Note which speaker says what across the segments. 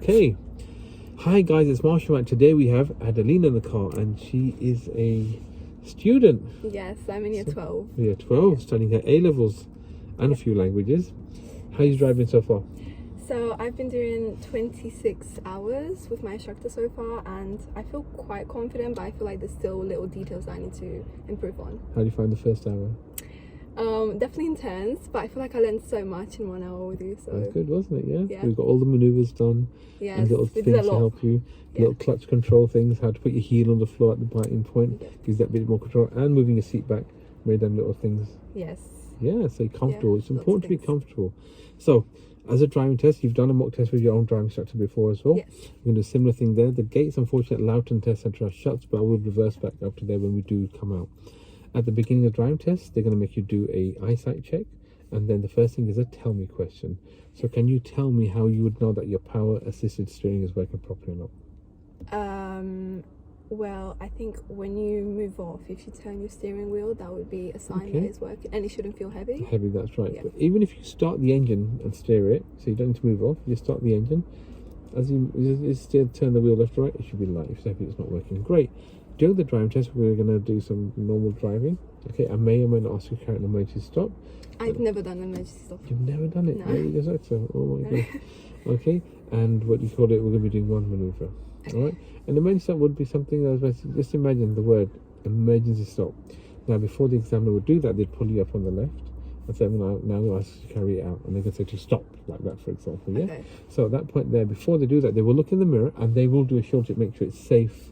Speaker 1: Okay. Hi guys, it's Marshall, and today we have Adelina in the car, and she is a student.
Speaker 2: Yes, I'm in year 12.
Speaker 1: Year 12, studying her A-levels and a few languages. How are you driving so far?
Speaker 2: So I've been doing 26 hours with my instructor so far, and I feel quite confident, but I feel like there's still little details that I need to improve on.
Speaker 1: How do you find the first hour?
Speaker 2: Definitely intense, but I feel like I learned so much in 1 hour with you. So
Speaker 1: That's good, wasn't it?
Speaker 2: Yeah.
Speaker 1: We got all the maneuvers done.
Speaker 2: yes,
Speaker 1: And little
Speaker 2: we
Speaker 1: things
Speaker 2: did a
Speaker 1: to
Speaker 2: lot.
Speaker 1: help you.
Speaker 2: Yeah.
Speaker 1: Little clutch control things, how to put your heel on the floor at the biting point. Gives that bit more control. And moving your seat back. Made them little things.
Speaker 2: Yes.
Speaker 1: Yeah, so you're comfortable.
Speaker 2: Yeah,
Speaker 1: It's important to be
Speaker 2: things.
Speaker 1: comfortable. So, as a driving test, you've done a mock test with your own driving instructor before as well.
Speaker 2: Yes.
Speaker 1: We're going to do a similar thing there. The gates, unfortunately, at Loughton Test Centre are shut, but I will reverse back up to there when we do come out. At the beginning of the driving test, they're going to make you do a eyesight check. And then the first thing is a tell me question. So can you tell me how you would know that your power assisted steering is working properly or not?
Speaker 2: Well, I think when you move off, if you turn your steering wheel, that would be a sign that it's working, and it shouldn't feel heavy.
Speaker 1: Heavy, that's right.
Speaker 2: Yeah.
Speaker 1: But even if you start the engine and steer it, so you don't need to move off, you start the engine, as you still turn the wheel left or right, it should be light. If it's heavy, it's not working. Great. During the driving test, we're going to do some normal driving. Okay, I may or may not ask you to carry an emergency stop.
Speaker 2: I've never done an emergency stop.
Speaker 1: You've never done it?
Speaker 2: No.
Speaker 1: Maybe there's so. Oh my god. Okay, and what you call it, we're going to be doing one maneuver. All right, an emergency stop would be something that was just imagine the word emergency stop. Now, before the examiner would do that, they'd pull you up on the left and say, now we'll ask you to carry it out, and they can say to stop, like that, for example. Yeah.
Speaker 2: Okay.
Speaker 1: So at that point there, before they do that, they will look in the mirror and they will do a short check, make sure it's safe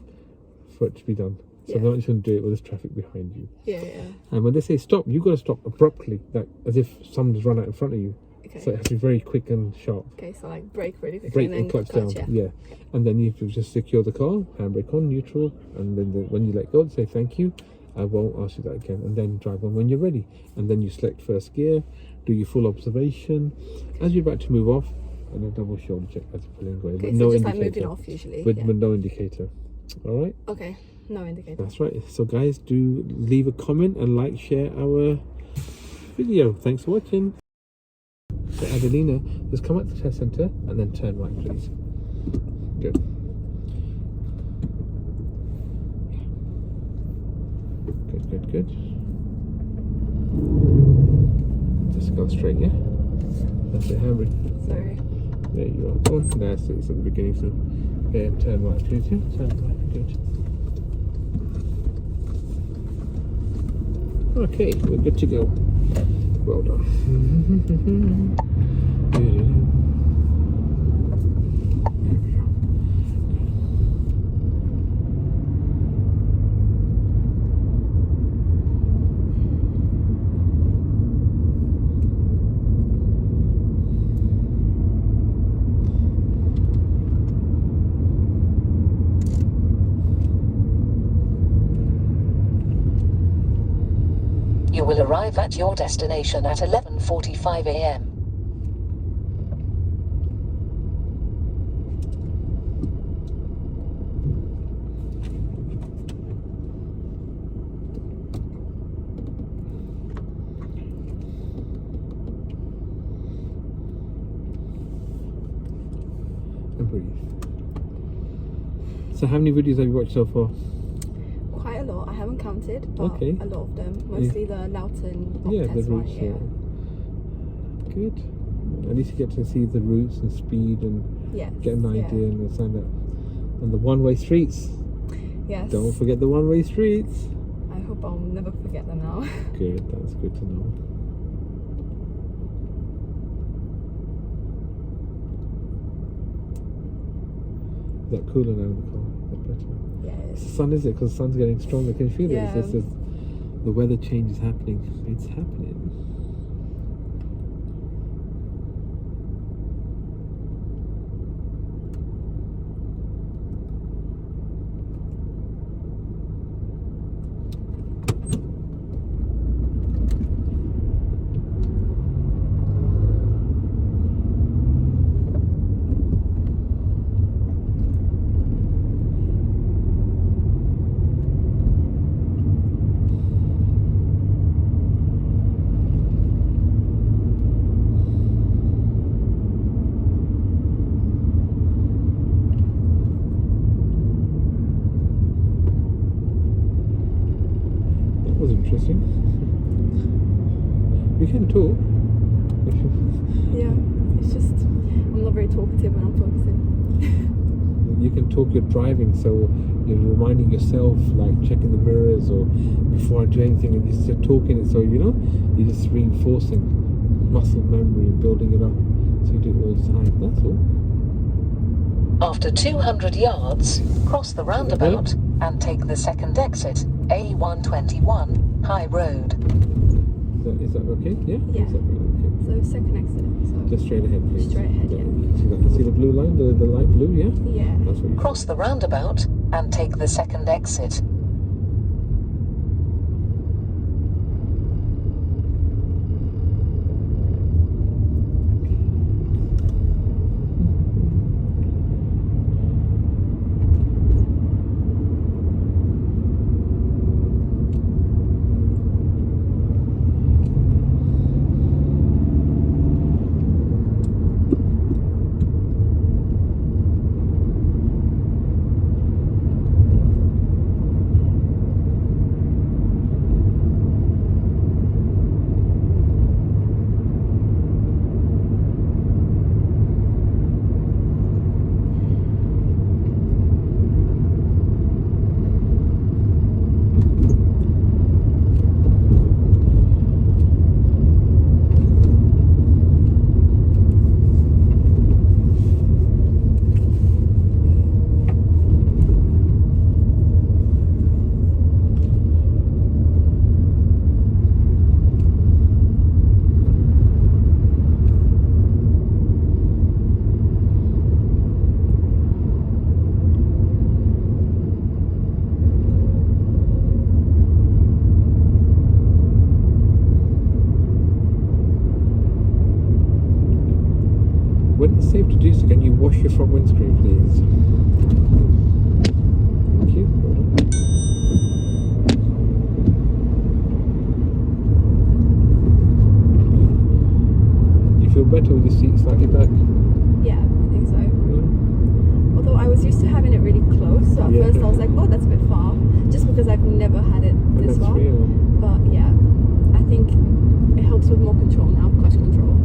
Speaker 1: for it to be done. So they're not just going to do it with this traffic behind you.
Speaker 2: Yeah.
Speaker 1: And when they say stop, you've got to stop abruptly, like as if someone's run out in front of you.
Speaker 2: Okay.
Speaker 1: So it has to be very quick and sharp.
Speaker 2: Okay, so like brake really quickly
Speaker 1: Brake
Speaker 2: and
Speaker 1: and
Speaker 2: then
Speaker 1: clutch down. Yeah. And then you have to just secure the car, handbrake on, neutral, and then when you let go, say thank you. I won't ask you that again. And then drive on when you're ready. And then you select first gear, do your full observation. As you're about to move off, and a double shoulder check as you're pulling away.
Speaker 2: Okay,
Speaker 1: But
Speaker 2: so
Speaker 1: no
Speaker 2: just
Speaker 1: indicator.
Speaker 2: like moving off usually.
Speaker 1: With no indicator. All right.
Speaker 2: Okay, no indicator.
Speaker 1: That's right. So guys, do leave a comment and like, share our video. Thanks for watching. So Adelina, just come at the test centre and then turn right, please. Good. Good. Just go straight, yeah? That's it, handbrake.
Speaker 2: Sorry.
Speaker 1: There you are. Oh, that's it. It's at the beginning, so yeah, turn right, please. Yeah, turn right. Good. Okay, we're good to go. Well done.
Speaker 3: You will arrive at your destination at 11:45 a.m.
Speaker 1: And breathe. So how many videos have you watched so far?
Speaker 2: Quite a lot. I haven't counted, but
Speaker 1: Okay.
Speaker 2: a lot of them. Mostly the Loughton mock
Speaker 1: Yeah,
Speaker 2: test
Speaker 1: the
Speaker 2: one.
Speaker 1: routes.
Speaker 2: Yeah.
Speaker 1: Good. At least you get to see the routes and speed and
Speaker 2: Yes.
Speaker 1: get an idea and understand that. And the one-way streets.
Speaker 2: Yes.
Speaker 1: Don't forget the one-way streets.
Speaker 2: I hope I'll never forget them now.
Speaker 1: Good. That's good to know. Is that cooler now in the car? Is that better?
Speaker 2: Yeah.
Speaker 1: It's the sun, is it? Because the sun's getting stronger. Can you feel
Speaker 2: Yeah.
Speaker 1: it? It's just the weather change is happening. It's happening. interesting. You can talk.
Speaker 2: Yeah, it's just I'm not very talkative when I'm focusing.
Speaker 1: You can talk, you're driving, so you're reminding yourself, like checking the mirrors or before I do anything, and you're still talking it, so you're just reinforcing muscle memory and building it up, so you do it all the time. That's all.
Speaker 3: After 200 yards, cross the roundabout and take the second exit, A121, High Road.
Speaker 1: Is that okay? Yeah?
Speaker 2: Yeah.
Speaker 1: Is that okay?
Speaker 2: So second exit. So
Speaker 1: Just straight ahead, please.
Speaker 2: straight ahead, yeah.
Speaker 1: See that? See the blue line, the light blue, yeah?
Speaker 2: Yeah.
Speaker 1: That's what you
Speaker 3: Cross the roundabout and take the second exit.
Speaker 1: When it's safe to do so, can you wash your front windscreen, please? Thank you. Well done. Do you feel better with your seat slightly back?
Speaker 2: Yeah, I think so.
Speaker 1: Yeah.
Speaker 2: Although I was used to having it really close, so at first I was like, oh, that's a bit far, just because I've never had it this
Speaker 1: That's
Speaker 2: far.
Speaker 1: real.
Speaker 2: But yeah, I think it helps with more control now, clutch control.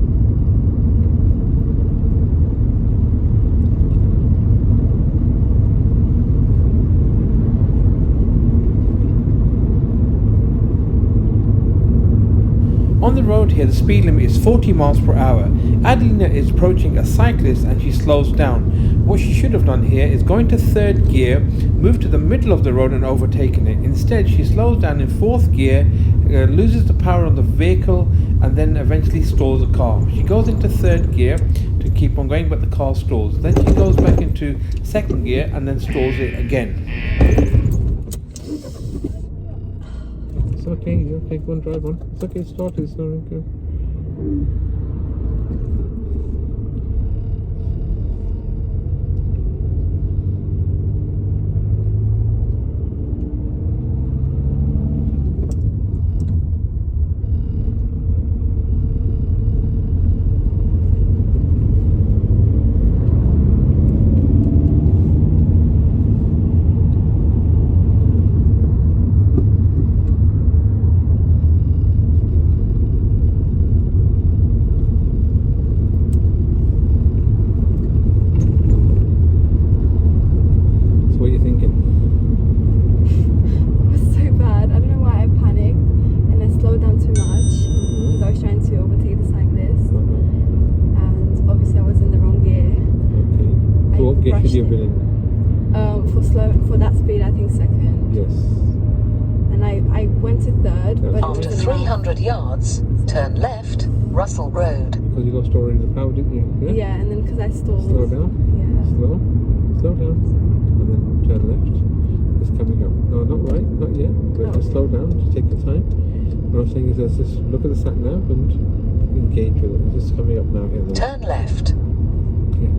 Speaker 1: On the road here, the speed limit is 40 miles per hour. Adelina is approaching a cyclist and she slows down. What she should have done here is go into third gear, move to the middle of the road and overtaken it. Instead, she slows down in fourth gear, loses the power on the vehicle and then eventually stalls the car. She goes into third gear to keep on going, but the car stalls. Then she goes back into second gear and then stalls it again. It's okay, you're okay, go and drive on. It's okay, start it, it's not okay.
Speaker 2: For that speed, I think second.
Speaker 1: Yes.
Speaker 2: And I went to third, but
Speaker 3: After 300 yards, turn left, Russell Road.
Speaker 1: Because you lost already the power, didn't you?
Speaker 2: Yeah, and then because I stalled.
Speaker 1: Slow down.
Speaker 2: Yeah.
Speaker 1: Slow down. And then turn left. It's coming up. No, not right, not yet. But just slow down, just take your time. What I'm saying is just look at the sat nav and engage with it. It's just coming up now here.
Speaker 3: Turn left.
Speaker 1: Yeah.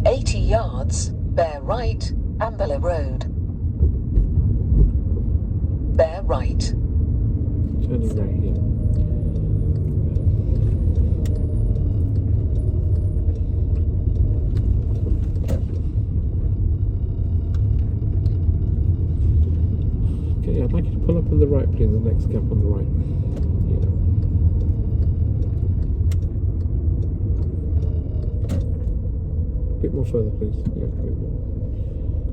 Speaker 3: 80 yards, bear right, Amberley Road. Bear right.
Speaker 1: Turning right here. Okay, I'd like you to pull up on the right, please, the next gap on the right. A bit more further, please. Yeah, a bit more.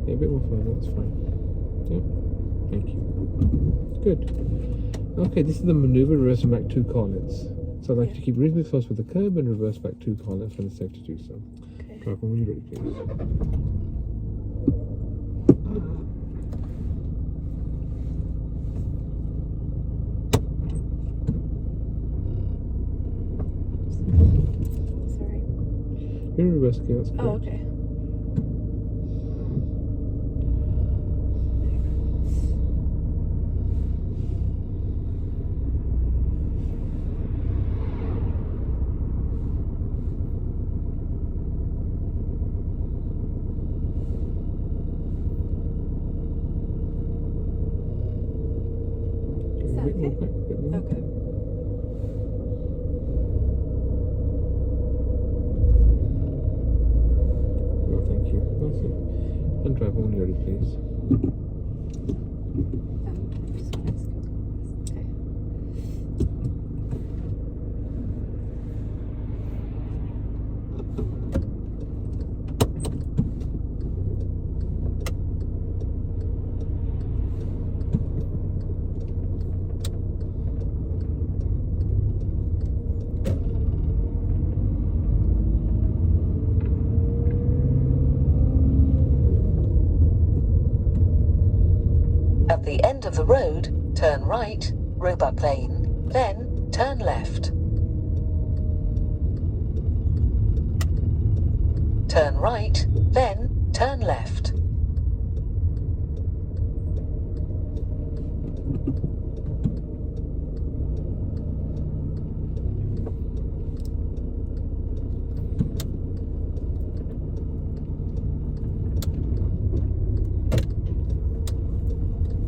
Speaker 1: Yeah, a bit more further, that's fine. Yeah, thank you. Good. Okay, this is the maneuver, reversing back 2 car lengths. So I'd like you to keep reasonably close with the curb and reverse back 2 car lengths when it's safe to do so.
Speaker 2: Okay.
Speaker 1: Drive on when you're ready, please.
Speaker 2: Sorry.
Speaker 1: You're in reverse gear, that's correct.
Speaker 2: Oh, okay. Is that
Speaker 1: A bit more
Speaker 2: okay?
Speaker 1: back, a bit more.
Speaker 2: Okay.
Speaker 1: Well, thank you. That's it. And drive on when you're ready, please.
Speaker 2: Just gonna okay.
Speaker 3: At the end of the road, turn right, Roebuck Lane, then turn left. Turn right, then turn left.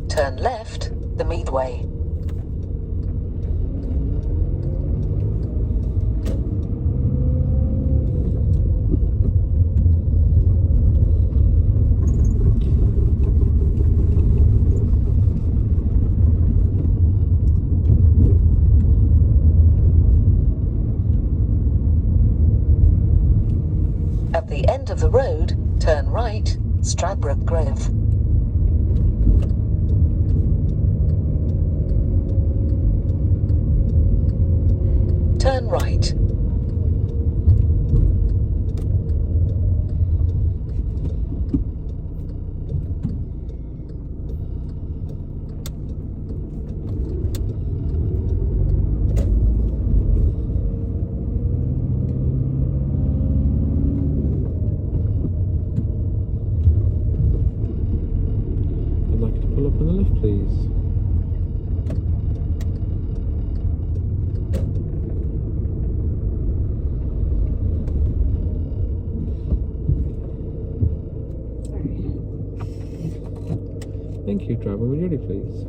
Speaker 3: Turn left, the Meadway. At the end of the road, turn right, Stradbroke Grove. Turn right.
Speaker 1: I'd like you to pull up on the left, please. Thank you, driver. When you're ready, please.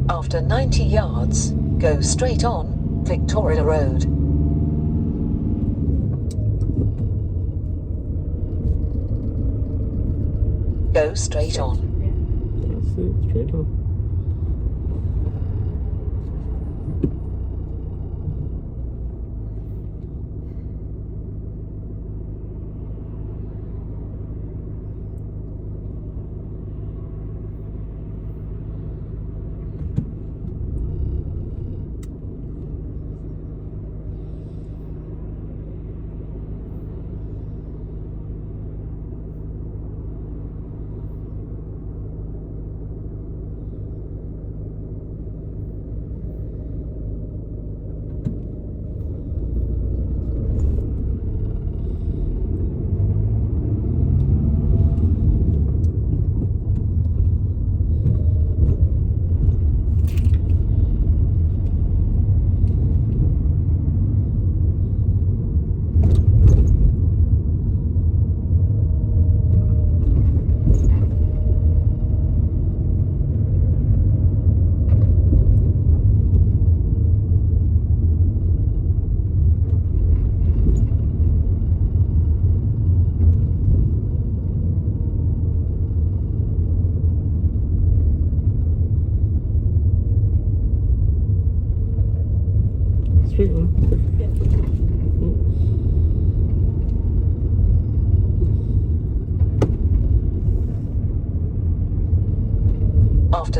Speaker 3: After 90 yards, go straight on Victoria Road. Go straight on.
Speaker 1: That's it, straight on.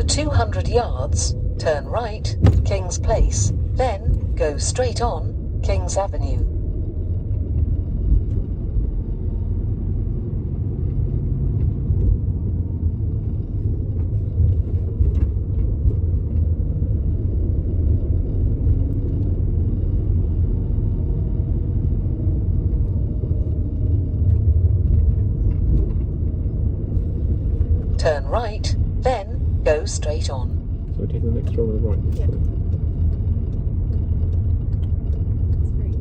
Speaker 3: 200 yards, turn right, King's Place, then go straight on, King's Avenue. Turn right, then go straight on.
Speaker 1: So we're taking the next road on the right.
Speaker 2: Yeah. It's very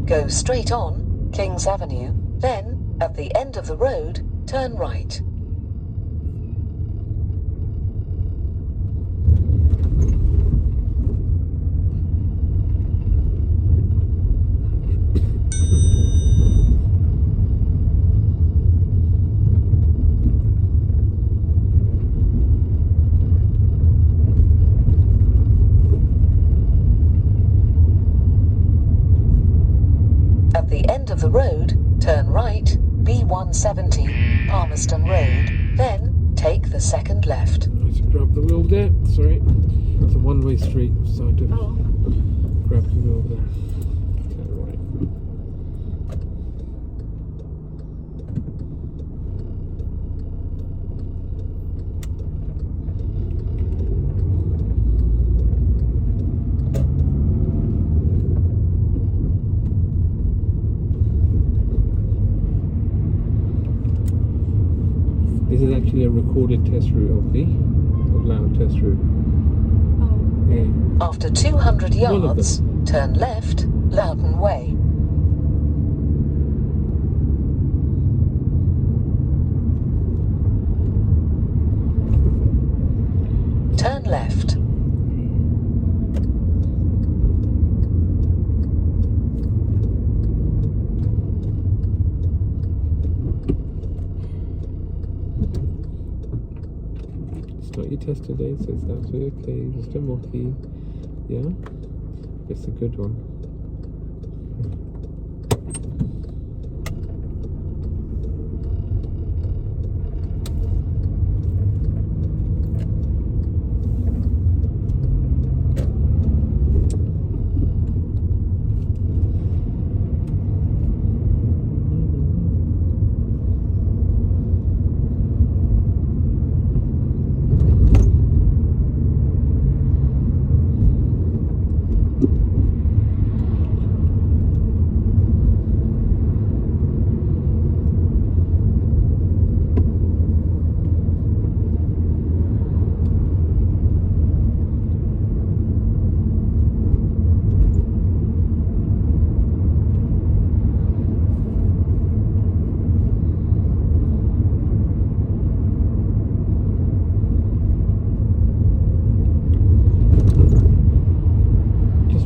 Speaker 3: Go straight on, King's Avenue, then, at the end of the road, turn right. At the end of the road, turn right, B170, Palmerston Road, then take the second left.
Speaker 1: I just grab the wheel there. Sorry, it's a one-way street, so I do grab the wheel there. Turn right. This is actually a recorded test route of Loughton test route. Yeah.
Speaker 3: After 200
Speaker 1: One of
Speaker 3: yards, turn left, Loughton Way. Turn left.
Speaker 1: Start your test today, so it's absolutely okay. Just a monkey. Yeah? It's a good one.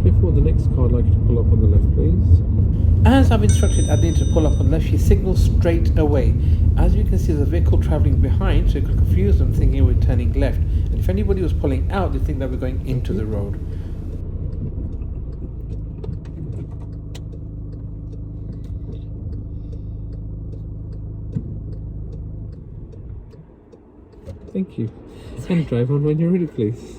Speaker 1: Before the next car, I'd like you to pull up on the left, please. As I've instructed Adelina to pull up on the left, she signals straight away. As you can see, there's a vehicle travelling behind, so it could confuse them thinking we're turning left. And if anybody was pulling out, they'd think that we're going into the road. Thank you. And drive on when you're ready, please.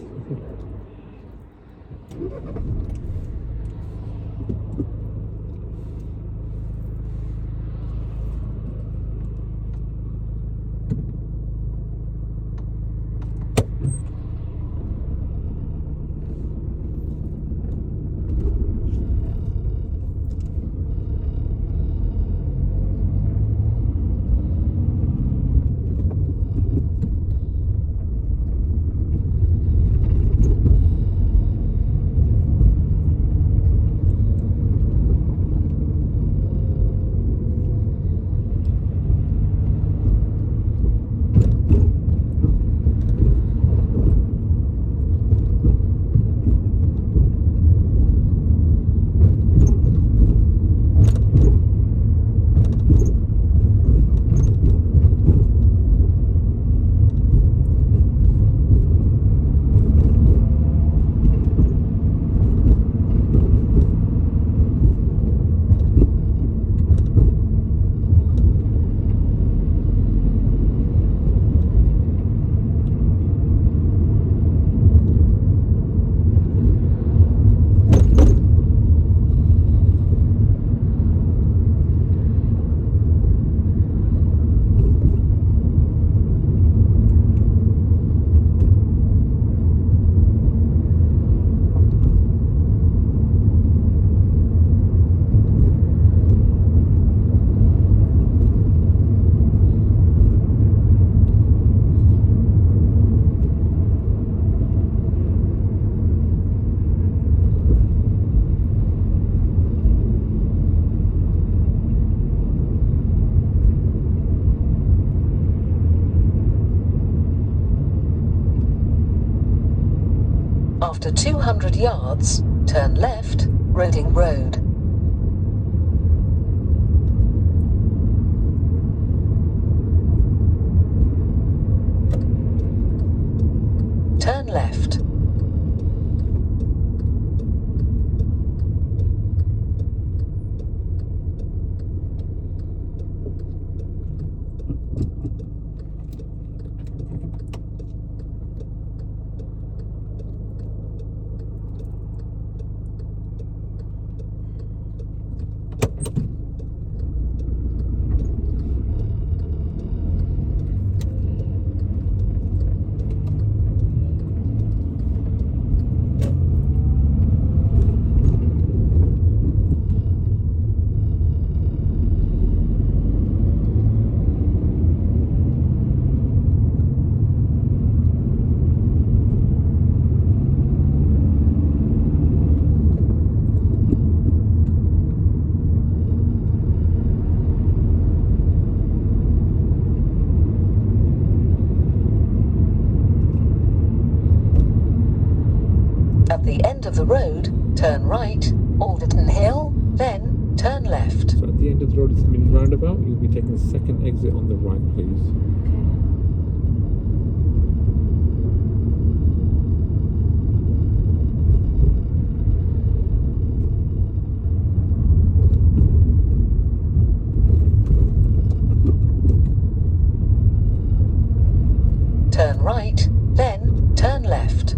Speaker 3: After 200 yards, turn left, Reading Road. Turn left. At the end of the road, turn right, Alderton Hill, then turn left.
Speaker 1: So at the end of the road is a mini roundabout. You'll be taking the second exit on the right, please.
Speaker 3: Turn right, then turn left.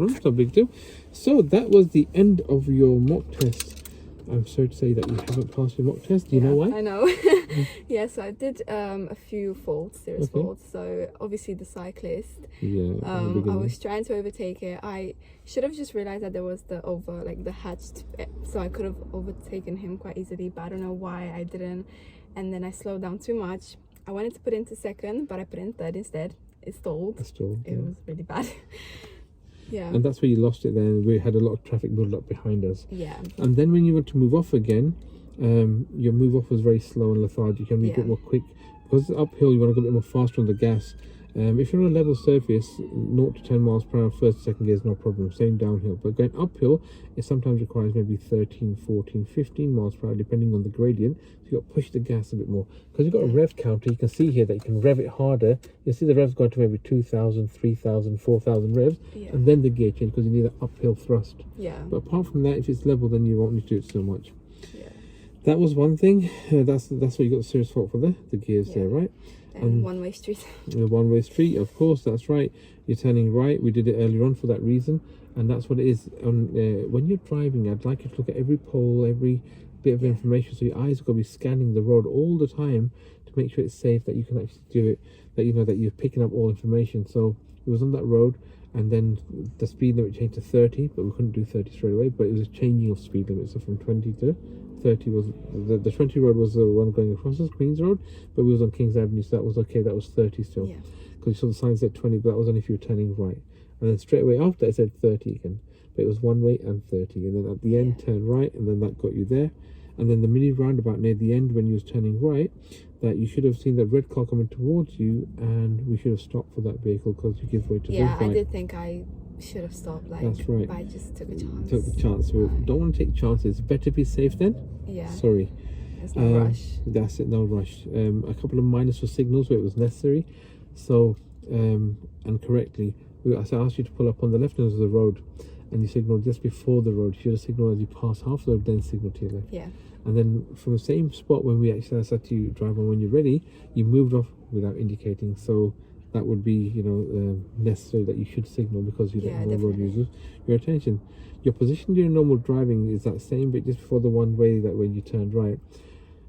Speaker 1: It's no big deal. So that was the end of your mock test. I'm sorry to say that you haven't passed your mock test. Do you know why?
Speaker 2: I know. Yeah, so I did a few faults, serious faults. So obviously the cyclist.
Speaker 1: Yeah.
Speaker 2: I was trying to overtake it. I should have just realized that there was the hatched, so I could have overtaken him quite easily. But I don't know why I didn't. And then I slowed down too much. I wanted to put into second, but I put in third instead. It stalled. It was really bad. Yeah.
Speaker 1: And that's where you lost it then. We had a lot of traffic build up behind us.
Speaker 2: Yeah.
Speaker 1: And then when you went to move off again, your move off was very slow and lethargic. You can be a bit more quick. Because it's uphill, you want to go a bit more faster on the gas. If you're on a level surface, 0 to 10 miles per hour, first and second gear is no problem. Same downhill. But going uphill, it sometimes requires maybe 13, 14, 15 miles per hour, depending on the gradient. So you've got to push the gas a bit more. Because you've got a rev counter, you can see here that you can rev it harder. You see the revs going to maybe 2,000, 3,000, 4,000 revs. Yeah. And then the gear change, because you need an uphill thrust.
Speaker 2: Yeah.
Speaker 1: But apart from that, if it's level, then you won't need to do it so much. Yeah. That was one thing. That's where you got the serious fault for the gears there, right?
Speaker 2: And one-way street.
Speaker 1: The one-way street, of course, that's right. You're turning right. We did it earlier on for that reason, and that's what it is. When you're driving, I'd like you to look at every pole, every bit of information, so your eyes are going to be scanning the road all the time to make sure it's safe, that you can actually do it, that you know that you're picking up all information. So it was on that road, and then the speed limit changed to 30, but we couldn't do 30 straight away, but it was a changing of speed limit. So from 20 to 30 was the 20 road was the one going across the Queen's Road, but we was on King's Avenue, so that was okay. That was 30 still, because you saw the sign said 20, but that was only if you were turning right. And then straight away after it said 30 again, but it was one way and 30, and then at the end turn right, and then that got you there. And then the mini roundabout near the end when you was turning right, that you should have seen that red car coming towards you, and we should have stopped for that vehicle because you give way to the right.
Speaker 2: I did think I should have stopped.
Speaker 1: That's right.
Speaker 2: But I just took a chance.
Speaker 1: Took the chance. So don't want to take chances. Better be safe then.
Speaker 2: Yeah.
Speaker 1: Sorry.
Speaker 2: There's no rush.
Speaker 1: That's it. No rush. A couple of minus for signals where it was necessary. So and correctly, I asked you to pull up on the left end of the road, and you signaled just before the road. You should have signaled as you pass half the road, then signal to your left.
Speaker 2: Yeah.
Speaker 1: And then from the same spot when we actually said to you drive on when you're ready, you moved off without indicating. So that would be, necessary that you should signal, because you don't know road users your attention. Your position during normal driving is that same bit just before the one way, that when you turned right,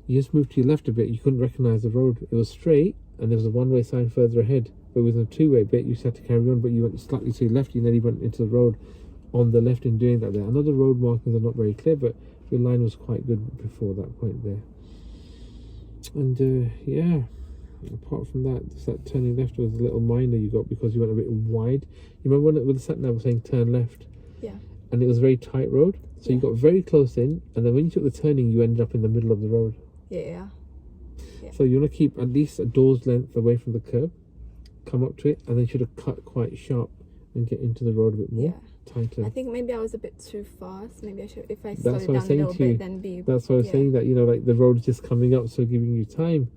Speaker 1: you just moved to your left a bit. You couldn't recognize the road. It was straight, and there was a one-way sign further ahead. But with a two-way bit, you just had to carry on, but you went slightly to your left. You nearly went into the road on the left in doing that there. I know the road markings are not very clear, but your line was quite good before that point there. And yeah, apart from that, just that turning left was a little minor you got because you went a bit wide. You remember when the sat nav was saying turn left? Yeah. And it was a very tight road, so you got very close in, and then when you took the turning, you ended up in the middle of the road. Yeah. So you want to keep at least a door's length away from the curb, come up to it, and then you should have cut quite sharp and get into the road a bit more. Tighter.
Speaker 2: I think maybe I was a bit too fast. Maybe I should, if I slowed it down a little bit, then be.
Speaker 1: That's why I was saying that, like the road is just coming up, so giving you time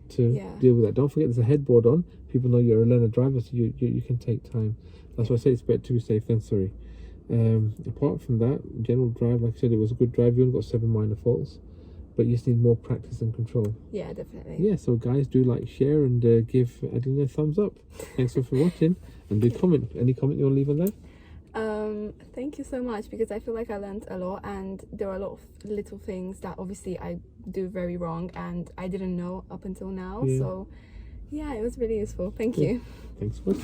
Speaker 1: to deal with that. Don't forget there's a headboard on. People know you're a learner driver, so you can take time. That's why I say it's better to be safe than sorry. Apart from that, general drive, like I said, it was a good drive. You only got 7 minor faults, but you just need more practice and control. Yeah, definitely. Yeah, so guys, do like, share, and give Adelina a thumbs up. Thanks for watching, and do comment. Any comment you want to leave on there?
Speaker 2: Thank you so much, because I feel like I learned a lot, and there are a lot of little things that obviously I do very wrong and I didn't know up until now. So yeah, it was really useful. Thank you.
Speaker 1: Thanks so much.